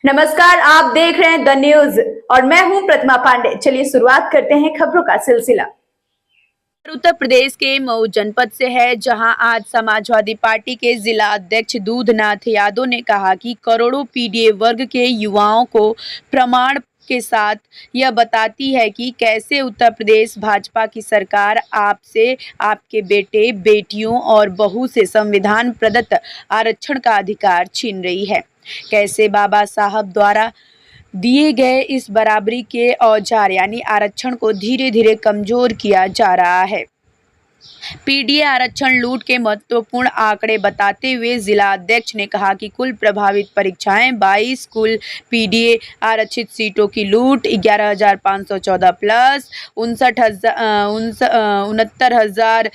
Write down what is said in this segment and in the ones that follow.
नमस्कार, आप देख रहे हैं द न्यूज और मैं हूं प्रतिमा पांडे। चलिए शुरुआत करते हैं खबरों का सिलसिला। उत्तर प्रदेश के मऊ जनपद से है, जहां आज समाजवादी पार्टी के जिला अध्यक्ष दूधनाथ यादव ने कहा कि करोड़ों पीडीए वर्ग के युवाओं को प्रमाण के साथ यह बताती है कि कैसे उत्तर प्रदेश भाजपा की सरकार आपसे, आपके बेटे बेटियों और बहू से संविधान प्रदत्त आरक्षण का अधिकार छीन रही है। कैसे बाबा साहब द्वारा दिए गए इस बराबरी के औजार यानी आरक्षण को धीरे धीरे कमजोर किया जा रहा है। पीडीए आरक्षण लूट के महत्वपूर्ण आंकड़े बताते हुए जिला अध्यक्ष ने कहा कि कुल प्रभावित परीक्षाएं 22, कुल पीडीए आरक्षित सीटों की लूट 11,514 प्लस 69,000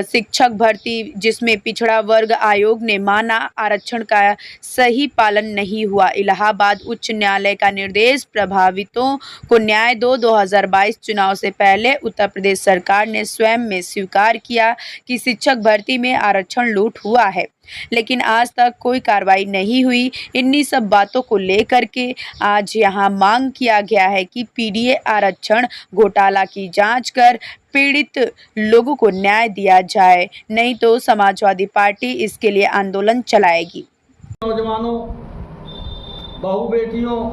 शिक्षक भर्ती, जिसमें पिछड़ा वर्ग आयोग ने माना आरक्षण का सही पालन नहीं हुआ। इलाहाबाद उच्च न्यायालय का निर्देश, प्रभावितों को न्याय दो। 2022 चुनाव से पहले उत्तर प्रदेश सरकार ने स्वयं में स्वीकार किया कि शिक्षक भर्ती में आरक्षण लूट हुआ है, लेकिन आज तक कोई कार्रवाई नहीं हुई। इन्हीं सब बातों को लेकर के आज यहां मांग किया गया है कि पीडीए आरक्षण घोटाला की जांच कर पीड़ित लोगों को न्याय दिया जाए, नहीं तो समाजवादी पार्टी इसके लिए आंदोलन चलाएगी। नौजवानों, बहू बेटियों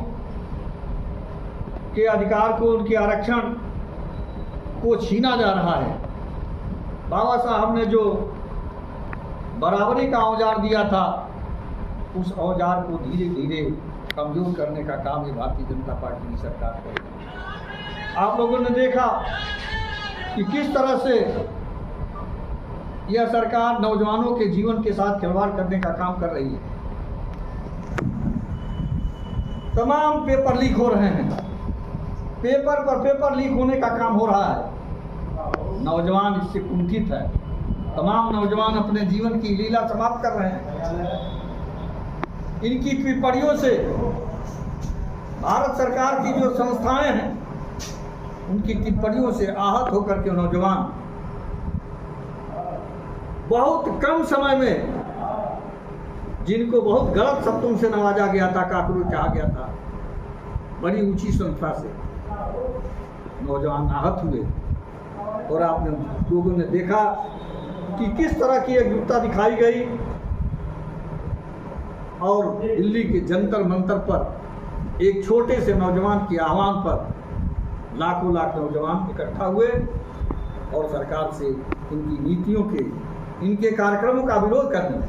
के अधिकार को, उनके आरक्षण को छीना जा रहा है। बाबा साहब ने जो बराबरी का औजार दिया था, उस औजार को धीरे धीरे कमजोर करने का काम ये भारतीय जनता पार्टी की सरकार करेगी। आप लोगों ने देखा कि किस तरह से यह सरकार नौजवानों के जीवन के साथ खिलवाड़ करने का काम कर रही है। तमाम पेपर लीक हो रहे हैं, पेपर पर पेपर लीक होने का काम हो रहा है। नौजवान इससे कुंठित है। तमाम नौजवान अपने जीवन की लीला समाप्त कर रहे हैं। इनकी टिप्पणियों से भारत सरकार की जो संस्थाएं हैं, उनकी टिप्पणियों से आहत होकर के नौजवान बहुत कम समय में, जिनको बहुत गलत शब्दों से नवाजा गया था, काकरू कहा गया था, बड़ी ऊंची संख्या से नौजवान आहत हुए। और आपने लोगों ने देखा कि किस तरह की एकजुटता दिखाई गई और दिल्ली के जंतर मंतर पर एक छोटे से नौजवान के आह्वान पर लाखों लाख नौजवान इकट्ठा हुए और सरकार से इनकी नीतियों के, इनके कार्यक्रमों का विरोध करने लगे।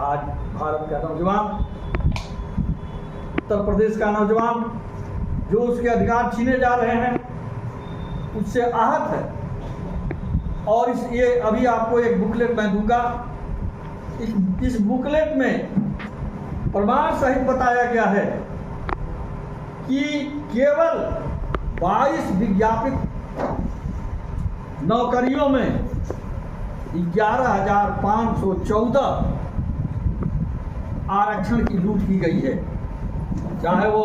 आज भारत का नौजवान, उत्तर प्रदेश का नौजवान, जो उसके अधिकार छीने जा रहे हैं, उससे आहत है। और ये अभी आपको एक बुकलेट मैं दूंगा। इस बुकलेट में प्रमाण सहित बताया गया है कि केवल 22 विज्ञापित नौकरियों में 11,514 आरक्षण की लूट की गई है। चाहे वो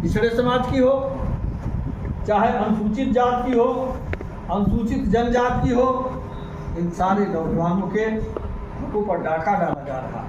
पिछड़े समाज की हो, चाहे अनुसूचित जात की हो, अनुसूचित जनजाति की हो, इन सारे नौजवानों के ऊपर डाका डाला जा रहा है।